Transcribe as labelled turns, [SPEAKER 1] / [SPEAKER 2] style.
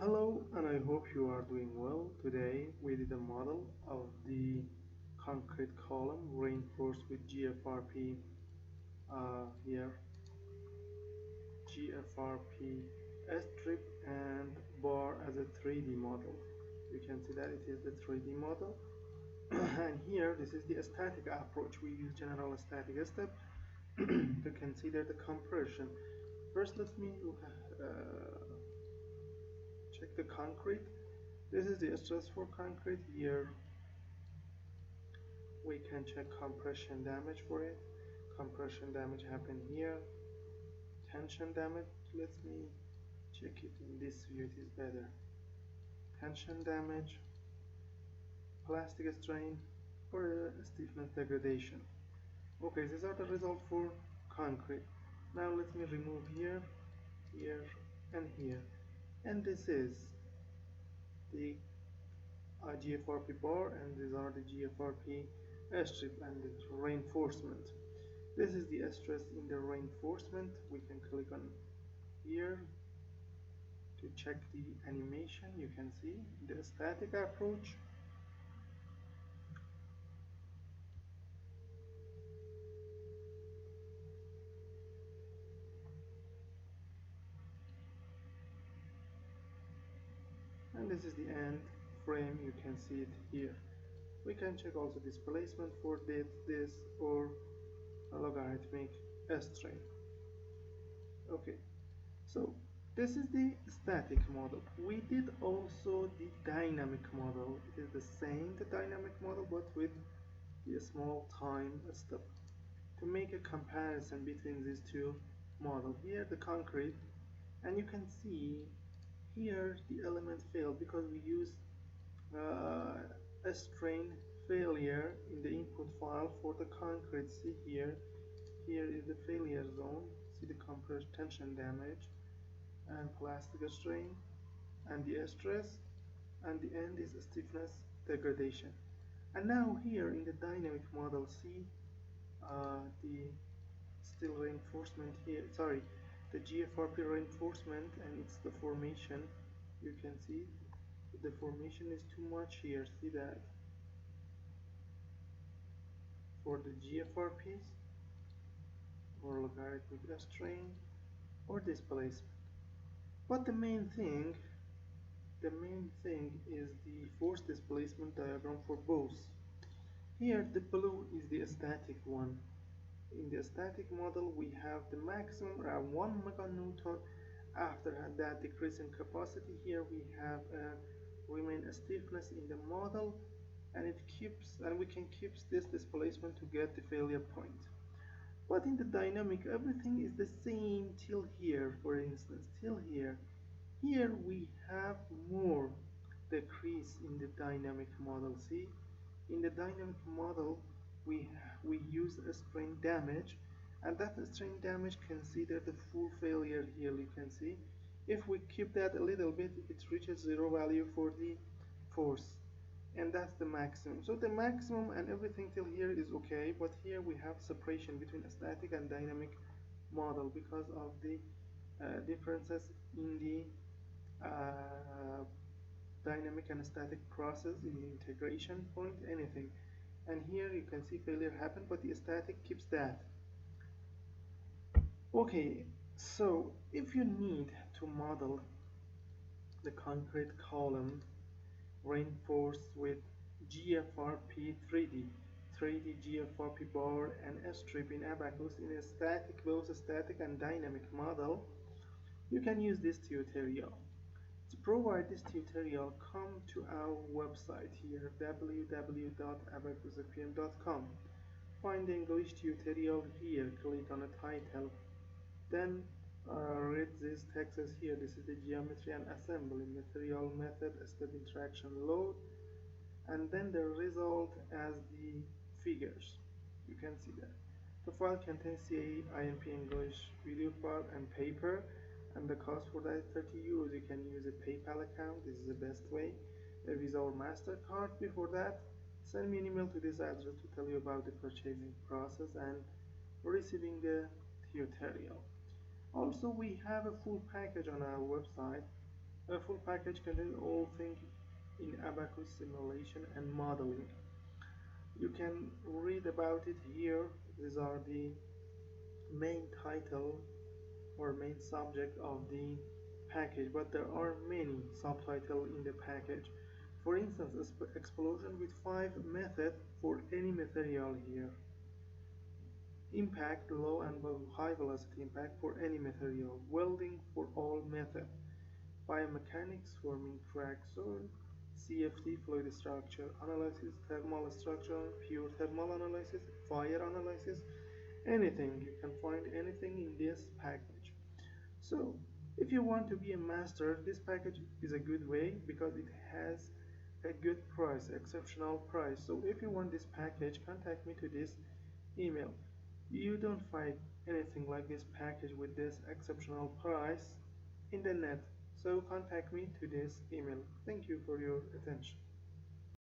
[SPEAKER 1] Hello, and I hope you are doing well. Today we did a model of the concrete column reinforced with GFRP here, GFRP strip and bar as a 3D model. You can see that it is the 3D model. And here this is the static approach. We use general static step to consider the compression. First let me check the concrete. This is the stress for concrete. Here we can check compression damage for it. Compression damage happen here. Tension damage, let me check it in this view, it is better. Tension damage, plastic strain, or stiffness degradation. Okay, these are the results for concrete. Now let me remove here, here, and here. And this is the GFRP bar, and these are the GFRP strip and the reinforcement. This is the stress in the reinforcement. We can click on here to check the animation. You can see the static approach. And this is the end frame. You can see it here. We can check also displacement for this or a logarithmic strain. Okay, so this is the static model. We did also the dynamic model. It is the same, the dynamic model, but with the small time step to make a comparison between these two models. Here the concrete, and you can see here the element failed because we use a strain failure in the input file for the concrete. See here, here is the failure zone. See the compressed tension damage and plastic strain and the stress, and the end is stiffness degradation. And now here in the dynamic model, see the steel reinforcement here, sorry, the GFRP reinforcement, and it's the formation. You can see the formation is too much here. See that for the GFRPs or logarithmic strain or displacement. But the main thing is the force displacement diagram for both. Here the blue is the static one. In the static model we have the maximum around 1 meganewton. After that decrease in capacity, here we have remain stiffness in the model, and we can keep this displacement to get the failure point. But in the dynamic everything is the same till here. For instance, till here we have more decrease in the dynamic model. See, in the dynamic model we use a strain damage, and that strain damage consider the full failure. Here you can see if we keep that a little bit, it reaches zero value for the force, and that's the maximum. So the maximum and everything till here is okay, but here we have separation between a static and dynamic model because of the differences in the dynamic and static process in the integration point, anything. And here you can see failure happen, but the static keeps that. Okay, so if you need to model the concrete column reinforced with GFRP 3D GFRP bar and strip in Abaqus in a static, both static and dynamic model, you can use this tutorial. To provide this tutorial, come to our website here, www.abaqusfm.com. Find the English tutorial here, click on the title, then read these texts here. This is the geometry and assembly, material method, step interaction load, and then the result as the figures. You can see that. The file contains CAE, IMP English video file and paper, and the cost for that is 30 euros. You can use a PayPal account, this is the best way, a Visa or MasterCard. Before that, send me an email to this address to tell you about the purchasing process and receiving the tutorial. Also, we have a full package on our website A full package contains all things in Abaqus simulation and modeling. You can read about it here. These are the main title or main subject of the package, but there are many subtitles in the package. For instance, explosion with 5 methods for any material here. Impact, low and high velocity impact for any material. Welding for all methods. Biomechanics, forming crack zone. CFD, fluid structure analysis, thermal structure, pure thermal analysis, fire analysis, anything. You can find anything in this package. So if you want to be a master, this package is a good way because it has a good price, exceptional price. So if you want this package, contact me to this email. You don't find anything like this package with this exceptional price in the net. So contact me to this email. Thank you for your attention.